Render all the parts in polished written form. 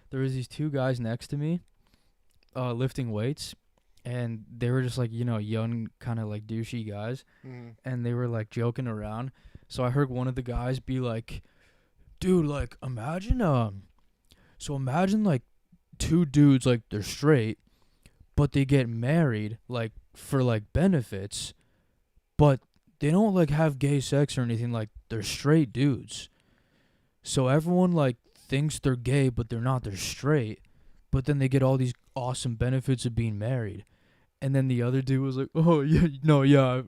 there was these two guys next to me, lifting weights, and they were just like, young, kind of like douchey guys, and they were like joking around. So I heard one of the guys be like, "Dude, like imagine like two dudes, like they're straight, but they get married like for like benefits, but they don't like have gay sex or anything, like they're straight dudes. So everyone like thinks they're gay, but they're not, they're straight, but then they get all these awesome benefits of being married." And then the other dude was like, "Oh yeah, no, yeah,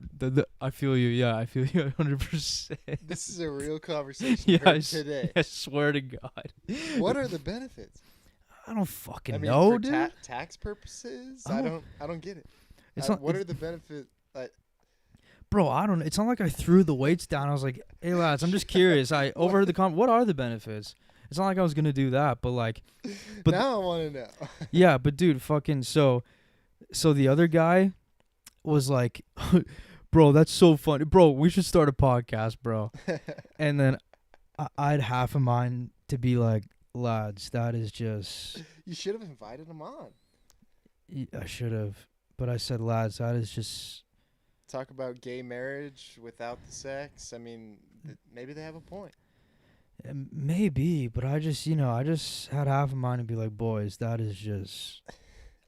I feel you, yeah, I feel you 100%." This is a real conversation Yeah, heard today. I swear to God. What are the benefits? I don't fucking I mean, know, for dude. tax purposes, I I don't- don't get it. It's not, What are the benefits? bro, I don't. It's not like I threw the weights down. I was like, "Hey lads, I'm just curious." I overheard the what are the benefits? It's not like I was gonna do that, but like, but now I want to know. yeah, but dude, fucking so the other guy was like, "Bro, that's so funny, bro. We should start a podcast, bro." And then I had half a mind to be like, "Lads, that is just." You should have invited him on. I should have, but I said, "Lads, that is just." Talk about gay marriage without the sex. I mean, maybe they have a point. Maybe, but I just had half a mind to be like, "Boys, that is just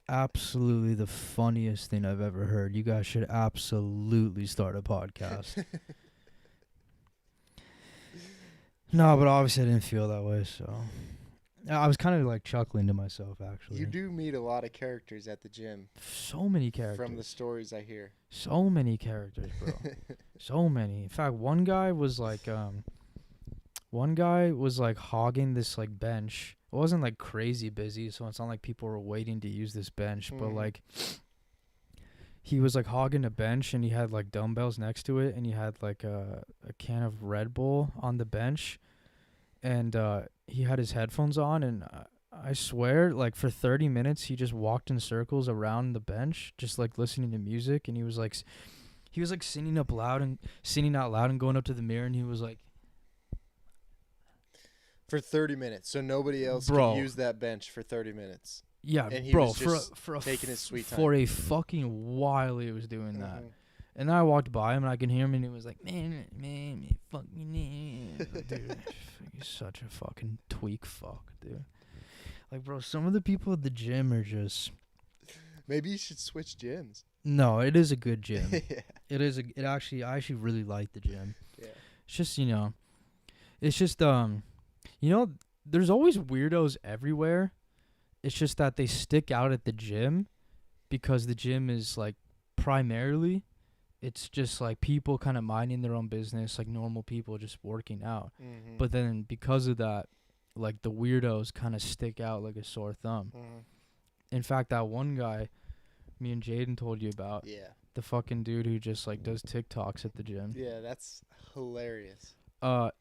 absolutely the funniest thing I've ever heard. You guys should absolutely start a podcast." No, but obviously I didn't feel that way, so I was kind of like chuckling to myself, actually. You do meet a lot of characters at the gym. So many characters. From the stories I hear. So many characters, bro. So many. In fact, one guy was like hogging this like bench. It wasn't like crazy busy, so it's not like people were waiting to use this bench, but like he was like hogging a bench, and he had like dumbbells next to it, and he had like a can of Red Bull on the bench, and he had his headphones on, and I swear, like for 30 minutes he just walked in circles around the bench, just like listening to music, and he was like singing out loud and going up to the mirror, and he was like, for 30 minutes, so nobody else Bro. can use that bench for 30 minutes. yeah, And he bro, was just for a taking his sweet time. for a fucking while he was doing that. Mhm. And then I walked by him, and I can hear him, and he was like, man, fuck me, dude, he's such a fucking tweak, fuck, dude. Like, bro, some of the people at the gym are just. Maybe you should switch gyms. No, it is a good gym. Yeah. I actually really like the gym. Yeah. It's just, there's always weirdos everywhere. It's just that they stick out at the gym because the gym is like primarily, it's just like people kind of minding their own business, like normal people just working out. Mm-hmm. But then because of that, like the weirdos kind of stick out like a sore thumb. In fact, that one guy me and Jaden told you about, Yeah. the fucking dude who just like does TikToks at the gym. Yeah, that's hilarious.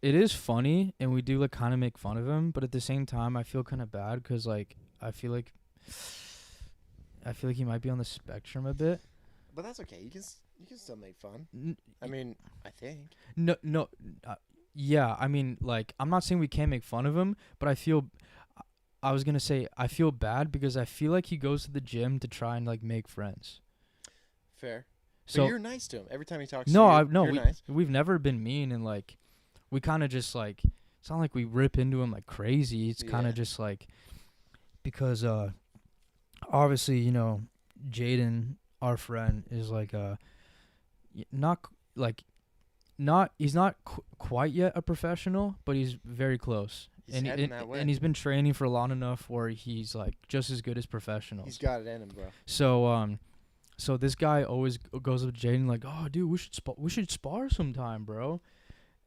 It is funny, and we do like kind of make fun of him, but at the same time, I feel kind of bad because like I feel like he might be on the spectrum a bit. But that's okay. You can still make fun. I mean, I think. No. Yeah, I mean, like, I'm not saying we can't make fun of him, but I was gonna say I feel bad because I feel like he goes to the gym to try and like make friends. Fair. So But you're nice to him every time he talks no, to you. You're nice. we've never been mean, and like we kind of just like, it's not like we rip into him like crazy. It's kind Yeah. of just like, because obviously, Jaden, our friend, is like he's not quite yet a professional, but he's very close. He's heading that way. And he's been training for long enough where he's like just as good as professionals. He's got it in him, bro. So this guy always goes up to Jaden like, "Oh, dude, we should spar sometime, bro."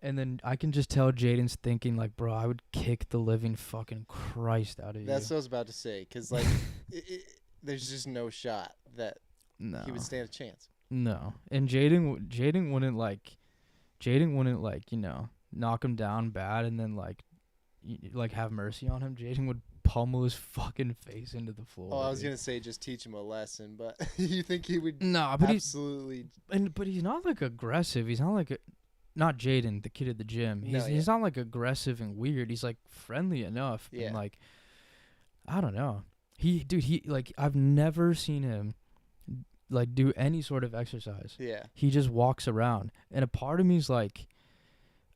And then I can just tell Jaden's thinking like, "Bro, I would kick the living fucking Christ out of you." That's what I was about to say. Because, like, there's just no shot that No. he would stand a chance. No. And Jaden wouldn't like, knock him down bad and then like have mercy on him. Jaden would pummel his fucking face into the floor. Oh, I was going to say just teach him a lesson, but you think he would No, but absolutely... but he's not like aggressive. He's not like not Jaden, the kid at the gym. He's not like aggressive and weird. He's like friendly enough. Yeah. And like I don't know. He like I've never seen him like do any sort of exercise. Yeah. He just walks around, and a part of me's like,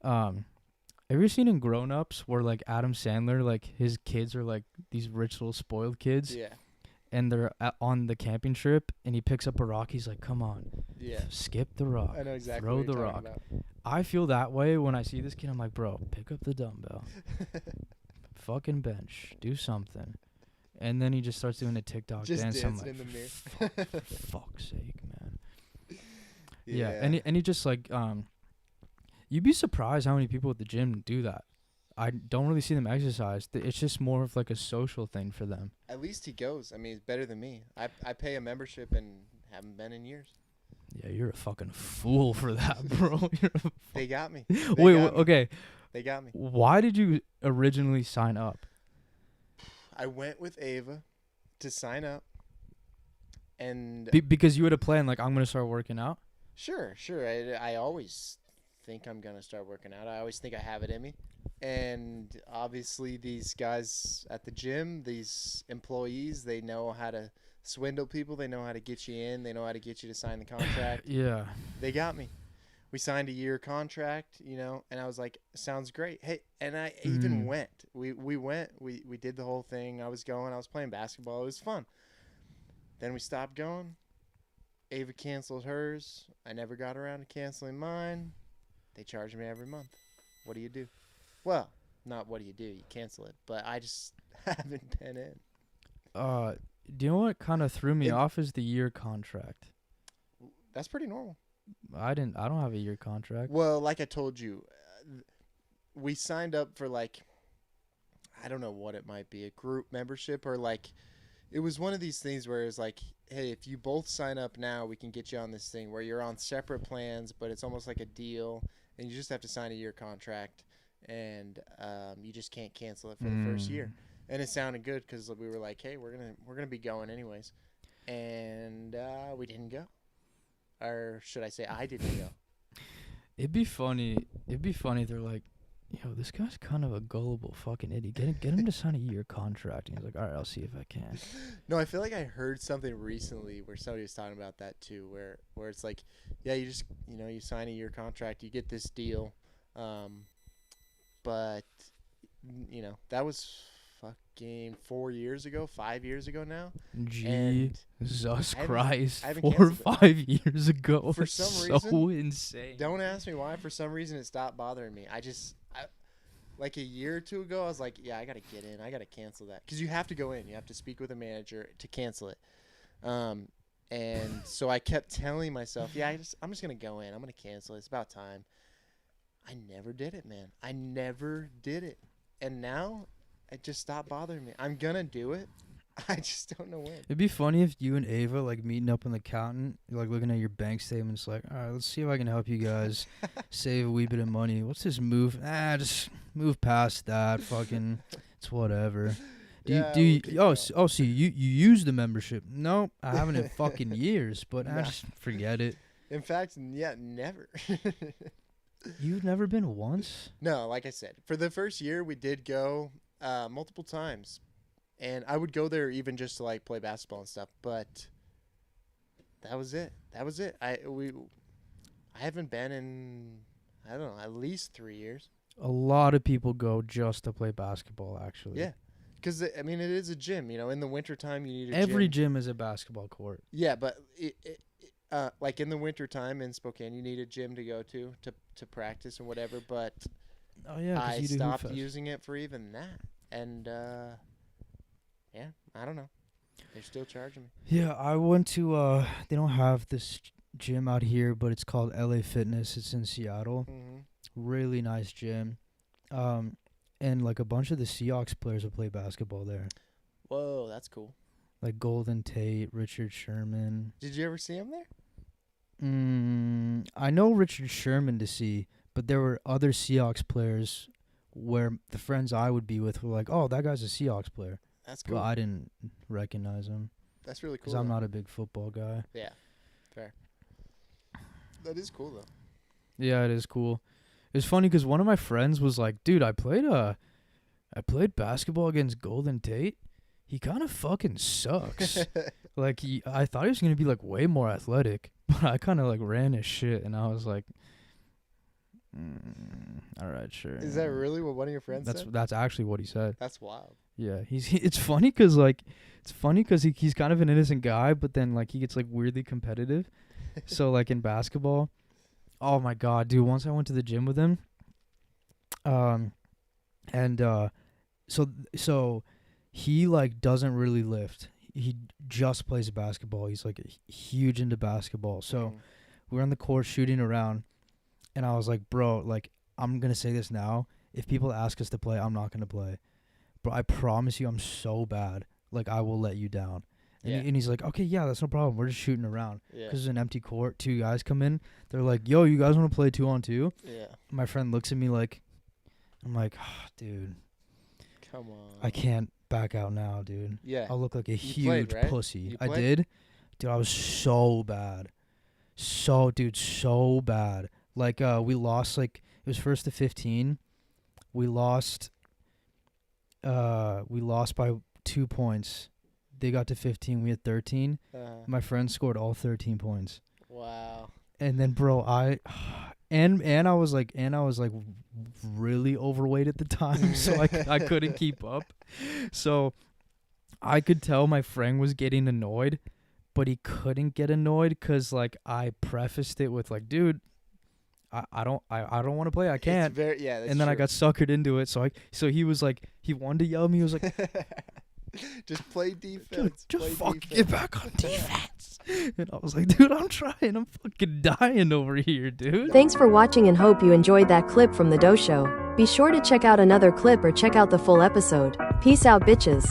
have you seen in Grown Ups where like Adam Sandler, like his kids are like these rich little spoiled kids, Yeah. and they're on the camping trip, and he picks up a rock. He's like, "Come on, Yeah. skip the rock, I know exactly throw what the you're rock." talking I feel that way when I see this kid. I'm like, bro, pick up the dumbbell, about. fucking bench, do something. And then he just starts doing a TikTok Just dance. I'm dancing like, in the mirror. for fuck's sake, man. Yeah, and he just like you'd be surprised how many people at the gym do that. I don't really see them exercise. It's just more of like a social thing for them. At least he goes. I mean, he's better than me. I pay a membership and haven't been in years. Yeah, you're a fucking fool for that, bro. They got me. Wait, okay. They got me. Why did you originally sign up? I went with Ava to sign up, and Because you had a plan, like I'm gonna start working out. sure. I always think I'm gonna start working out. I always think I have it in me, and obviously these guys at the gym, these employees, they know how to swindle people. They know how to get you in. They know how to get you to sign the contract. Yeah. They got me. We signed a year contract, and I was like, sounds great. Hey, and I even went. We went. We did the whole thing. I was playing basketball. It was fun. Then we stopped going. Ava canceled hers. I never got around to canceling mine. They charge me every month. What do you do? Well, not what do you do. You cancel it. But I just haven't been in. Do you know what kind of threw me off is the year contract. That's pretty normal. I don't have a year contract. Well, like I told you, we signed up for like, I don't know what it might be, a group membership or like, it was one of these things where it's like, hey, if you both sign up now, we can get you on this thing where you're on separate plans, but it's almost like a deal, and you just have to sign a year contract, and you just can't cancel it for the first year. And it sounded good because we were like, hey, we're gonna be going anyways, and we didn't go. Or should I say I didn't go? It'd be funny if they're like, yo, this guy's kind of a gullible fucking idiot. Get him to sign a year contract. And he's like, all right, I'll see if I can. No, I feel like I heard something recently where somebody was talking about that too, where it's like, yeah, you just, you sign a year contract, you get this deal. But, that was fucking 5 years ago now. Jesus Christ, I haven't 4 or canceled 5 years ago. For It's some so reason, insane. Don't ask me why. For some reason, it stopped bothering me. Like a year or two ago, I was like, yeah, I got to get in. I got to cancel that. Because you have to go in. You have to speak with a manager to cancel it. And so I kept telling myself, yeah, I'm just going to go in. I'm going to cancel it. It's about time. I never did it, man. I never did it. And now it just stopped bothering me. I'm going to do it. I just don't know when. It'd be funny if you and Ava, like, meeting up in the accountant, like, looking at your bank statements, like, all right, let's see if I can help you guys save a wee bit of money. What's this move? Just move past that. Fucking, it's whatever. So you use the membership? No, I haven't in fucking years, but just forget it. In fact, yeah, never. You've never been once? No, like I said, for the first year, we did go multiple times. And I would go there even just to like play basketball and stuff, but that was it. I haven't been in, I don't know, at least 3 years. A lot of people go just to play basketball, actually. Yeah, because it is a gym. In the wintertime, you need a Every gym is a basketball court. Yeah, but like in the wintertime in Spokane, you need a gym to go to practice and whatever. But I stopped using it for even that, and. Yeah, I don't know. They're still charging me. Yeah, I went to, they don't have this gym out here, but it's called LA Fitness. It's in Seattle. Mm-hmm. Really nice gym. And, like, a bunch of the Seahawks players will play basketball there. Whoa, that's cool. Like Golden Tate, Richard Sherman. Did you ever see him there? I know Richard Sherman to see, but there were other Seahawks players where the friends I would be with were like, oh, that guy's a Seahawks player. That's cool. Well, I didn't recognize him. That's really cool. Because I'm not a big football guy. Yeah, fair. That is cool, though. Yeah, it is cool. It's funny because one of my friends was like, dude, I played basketball against Golden Tate. he kind of fucking sucks. Like, I thought he was going to be, like, way more athletic. But I kind of, like, ran his shit. And I was like, all right, sure. Is that really what one of your friends said? That's actually what he said. That's wild. Yeah, it's funny because like he's kind of an innocent guy, but then like he gets like weirdly competitive. So like in basketball, oh my god, dude! Once I went to the gym with him, so he like doesn't really lift. He just plays basketball. He's like huge into basketball. So we're on the court shooting around, and I was like, bro, like I'm gonna say this now. If people ask us to play, I'm not gonna play. Bro, I promise you I'm so bad. Like, I will let you down. And he's like, okay, yeah, that's no problem. We're just shooting around. Because it's an empty court. 2 guys come in. They're like, yo, you guys want to play 2-on-2? Yeah. My friend looks at me like, I'm like, oh, dude. Come on. I can't back out now, dude. Yeah. I'll look like a huge played, right? pussy. I did. Dude, I was so bad. So bad. Like, we lost, like, it was first to 15. We lost by 2 points. They got to 15. We had 13. My friend scored all 13 points. Wow. And then, bro, I was like really overweight at the time, so I couldn't keep up. So I could tell my friend was getting annoyed, but he couldn't get annoyed because like I prefaced it with like, dude, I don't want to play. I can't. That's and then true. I got suckered into it. So he was like, he wanted to yell at me. He was like, just play defense. Just fucking get back on defense. And I was like, dude, I'm trying. I'm fucking dying over here, dude. Thanks for watching and hope you enjoyed that clip from the Doe Show. Be sure to check out another clip or check out the full episode. Peace out, bitches.